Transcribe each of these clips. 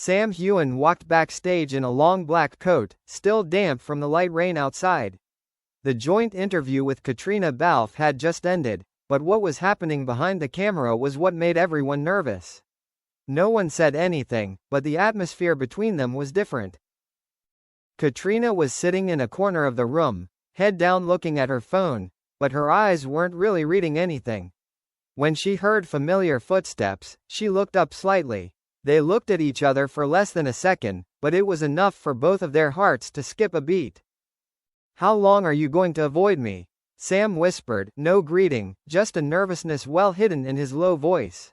Sam Heughan walked backstage in a long black coat, still damp from the light rain outside. The joint interview with Caitriona Balfe had just ended, but what was happening behind the camera was what made everyone nervous. No one said anything, but the atmosphere between them was different. Caitriona was sitting in a corner of the room, head down looking at her phone, but her eyes weren't really reading anything. When she heard familiar footsteps, she looked up slightly. They looked at each other for less than a second, but it was enough for both of their hearts to skip a beat. "How long are you going to avoid me?" Sam whispered, no greeting, just a nervousness well hidden in his low voice.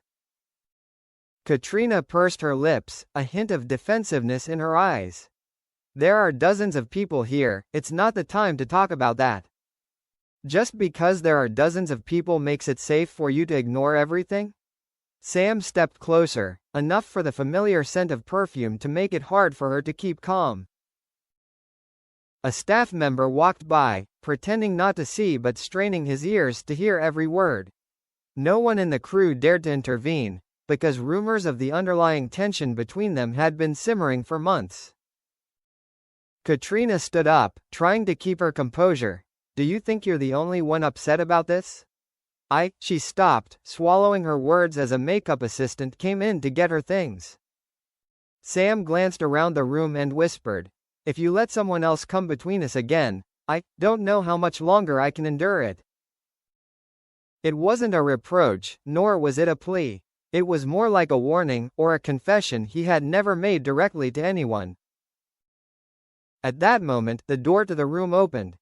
Caitriona pursed her lips, a hint of defensiveness in her eyes. "There are dozens of people here, it's not the time to talk about that." "Just because there are dozens of people makes it safe for you to ignore everything?" Sam stepped closer, enough for the familiar scent of perfume to make it hard for her to keep calm. A staff member walked by, pretending not to see but straining his ears to hear every word. No one in the crew dared to intervene, because rumors of the underlying tension between them had been simmering for months. Caitriona stood up, trying to keep her composure. "Do you think you're the only one upset about this?" She stopped, swallowing her words as a makeup assistant came in to get her things. Sam glanced around the room and whispered, "If you let someone else come between us again, I don't know how much longer I can endure it." It wasn't a reproach, nor was it a plea. It was more like a warning, or a confession he had never made directly to anyone. At that moment, the door to the room opened.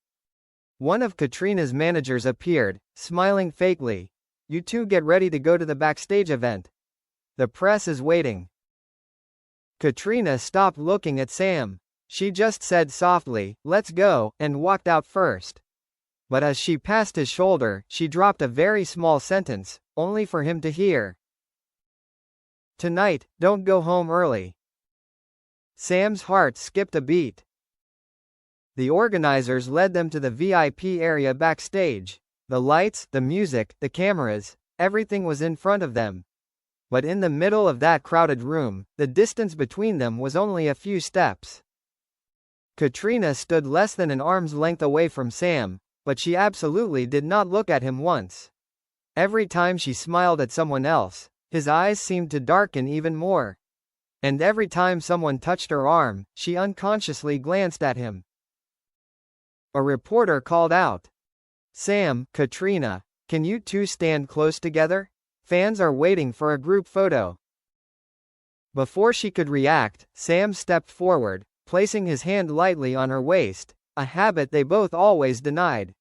One of Caitriona's managers appeared, smiling fakely. "You two get ready to go to the backstage event. The press is waiting." Caitriona stopped looking at Sam. She just said softly, "Let's go," and walked out first. But as she passed his shoulder, she dropped a very small sentence, only for him to hear. "Tonight, don't go home early." Sam's heart skipped a beat. The organizers led them to the VIP area backstage. The lights, the music, the cameras, everything was in front of them. But in the middle of that crowded room, the distance between them was only a few steps. Caitriona stood less than an arm's length away from Sam, but she absolutely did not look at him once. Every time she smiled at someone else, his eyes seemed to darken even more. And every time someone touched her arm, she unconsciously glanced at him. A reporter called out, "Sam, Caitriona, can you two stand close together? Fans are waiting for a group photo." Before she could react, Sam stepped forward, placing his hand lightly on her waist, a habit they both always denied.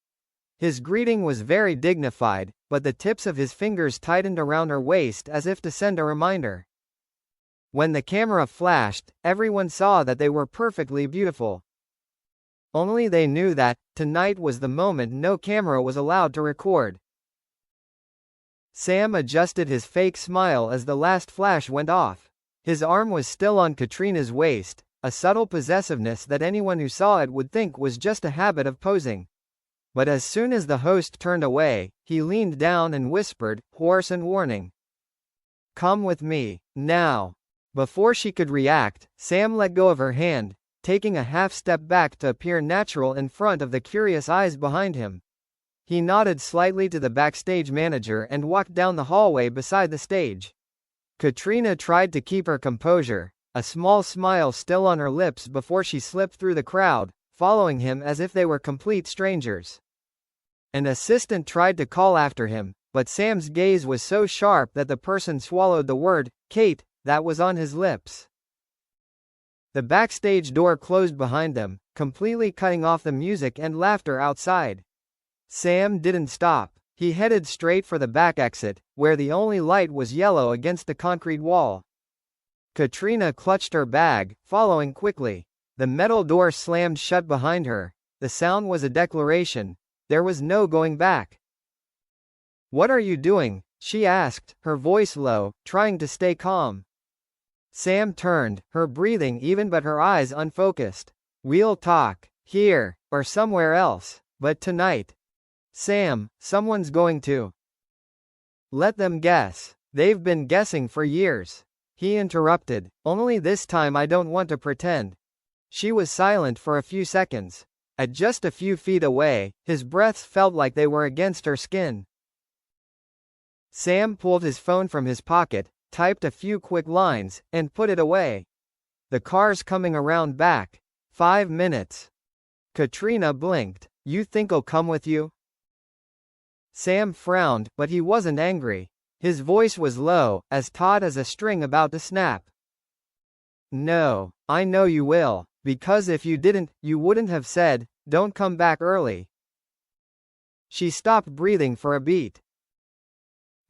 His greeting was very dignified, but the tips of his fingers tightened around her waist as if to send a reminder. When the camera flashed, everyone saw that they were perfectly beautiful. Only they knew that, tonight was the moment no camera was allowed to record. Sam adjusted his fake smile as the last flash went off. His arm was still on Caitriona's waist, a subtle possessiveness that anyone who saw it would think was just a habit of posing. But as soon as the host turned away, he leaned down and whispered, hoarse and warning, "Come with me, now." Before she could react, Sam let go of her hand, taking a half-step back to appear natural in front of the curious eyes behind him. He nodded slightly to the backstage manager and walked down the hallway beside the stage. Caitriona tried to keep her composure, a small smile still on her lips before she slipped through the crowd, following him as if they were complete strangers. An assistant tried to call after him, but Sam's gaze was so sharp that the person swallowed the word, "Kate," that was on his lips. The backstage door closed behind them, completely cutting off the music and laughter outside. Sam didn't stop. He headed straight for the back exit, where the only light was yellow against the concrete wall. Caitriona clutched her bag, following quickly. The metal door slammed shut behind her. The sound was a declaration. There was no going back. "What are you doing?" she asked, her voice low, trying to stay calm. Sam turned, her breathing even but her eyes unfocused. "We'll talk, here, or somewhere else, but tonight." "Sam, someone's going to." "Let them guess. They've been guessing for years." He interrupted. Only this time I don't want to pretend. She was silent for a few seconds. At just a few feet away, his breaths felt like they were against her skin. Sam pulled his phone from his pocket, typed a few quick lines, and put it away. The car's coming around back. 5 minutes. Caitriona blinked. You think I'll come with you? Sam frowned, but he wasn't angry. His voice was low, as taut as a string about to snap. No, I know you will, because if you didn't, you wouldn't have said, don't come back early. She stopped breathing for a beat.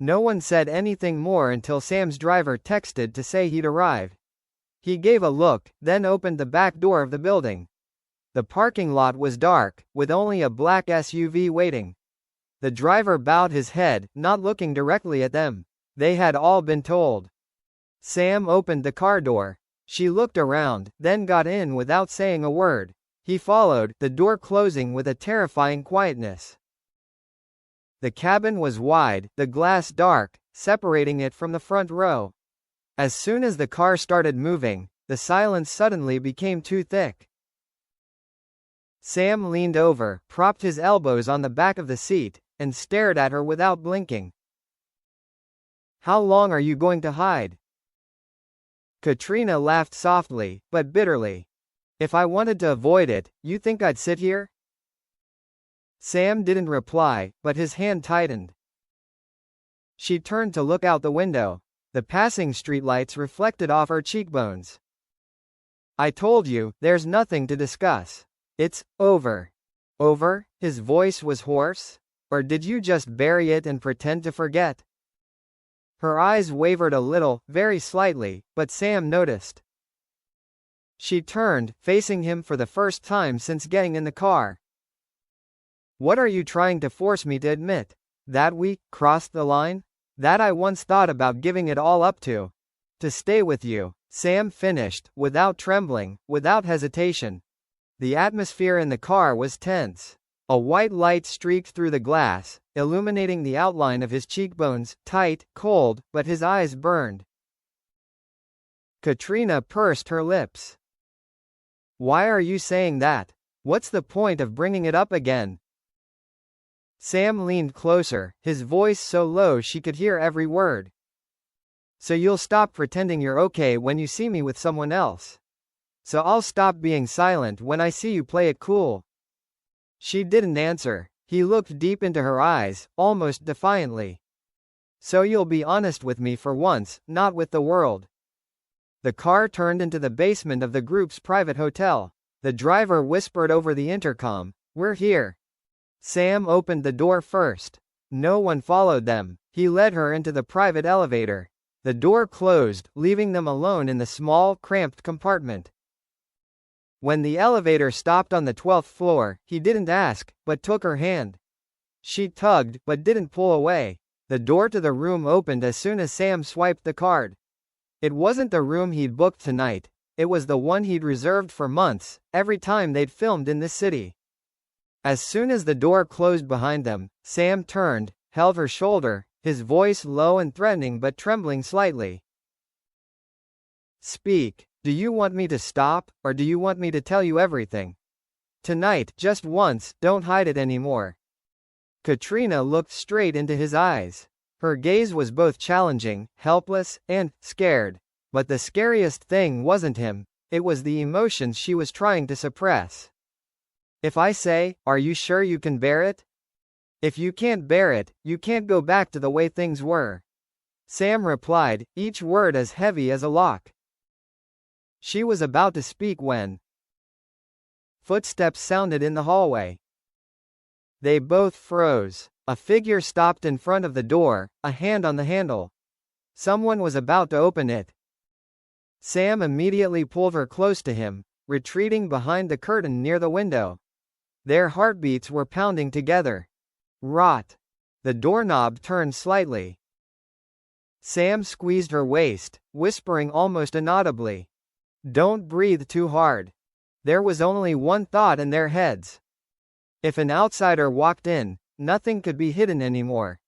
No one said anything more until Sam's driver texted to say he'd arrived. He gave a look, then opened the back door of the building. The parking lot was dark, with only a black SUV waiting. The driver bowed his head, not looking directly at them. They had all been told. Sam opened the car door. She looked around, then got in without saying a word. He followed, the door closing with a terrifying quietness. The cabin was wide, the glass dark, separating it from the front row. As soon as the car started moving, the silence suddenly became too thick. Sam leaned over, propped his elbows on the back of the seat, and stared at her without blinking. How long are you going to hide? Caitriona laughed softly, but bitterly. If I wanted to avoid it, you think I'd sit here? Sam didn't reply, but his hand tightened. She turned to look out the window. The passing streetlights reflected off her cheekbones. I told you, there's nothing to discuss. It's over. Over? His voice was hoarse. Or did you just bury it and pretend to forget? Her eyes wavered a little, very slightly, but Sam noticed. She turned, facing him for the first time since getting in the car. What are you trying to force me to admit? That we crossed the line? That I once thought about giving it all up to? To stay with you, Sam finished, without trembling, without hesitation. The atmosphere in the car was tense. A white light streaked through the glass, illuminating the outline of his cheekbones, tight, cold, but his eyes burned. Caitriona pursed her lips. Why are you saying that? What's the point of bringing it up again? Sam leaned closer, his voice so low she could hear every word. So you'll stop pretending you're okay when you see me with someone else. So I'll stop being silent when I see you play it cool. She didn't answer. He looked deep into her eyes, almost defiantly. So you'll be honest with me for once, not with the world. The car turned into the basement of the group's private hotel. The driver whispered over the intercom, "We're here." Sam opened the door first. No one followed them. He led her into the private elevator. The door closed, leaving them alone in the small, cramped compartment. When the elevator stopped on the 12th floor, he didn't ask, but took her hand. She tugged, but didn't pull away. The door to the room opened as soon as Sam swiped the card. It wasn't the room he'd booked tonight. It was the one he'd reserved for months, every time they'd filmed in this city. As soon as the door closed behind them, Sam turned, held her shoulder, his voice low and threatening but trembling slightly. Speak. Do you want me to stop, or do you want me to tell you everything? Tonight, just once, don't hide it anymore. Caitriona looked straight into his eyes. Her gaze was both challenging, helpless, and scared. But the scariest thing wasn't him, it was the emotions she was trying to suppress. If I say, are you sure you can bear it? If you can't bear it, you can't go back to the way things were. Sam replied, each word as heavy as a lock. She was about to speak when footsteps sounded in the hallway. They both froze. A figure stopped in front of the door, a hand on the handle. Someone was about to open it. Sam immediately pulled her close to him, retreating behind the curtain near the window. Their heartbeats were pounding together. Rot. The doorknob turned slightly. Sam squeezed her waist, whispering almost inaudibly. Don't breathe too hard. There was only one thought in their heads. If an outsider walked in, nothing could be hidden anymore.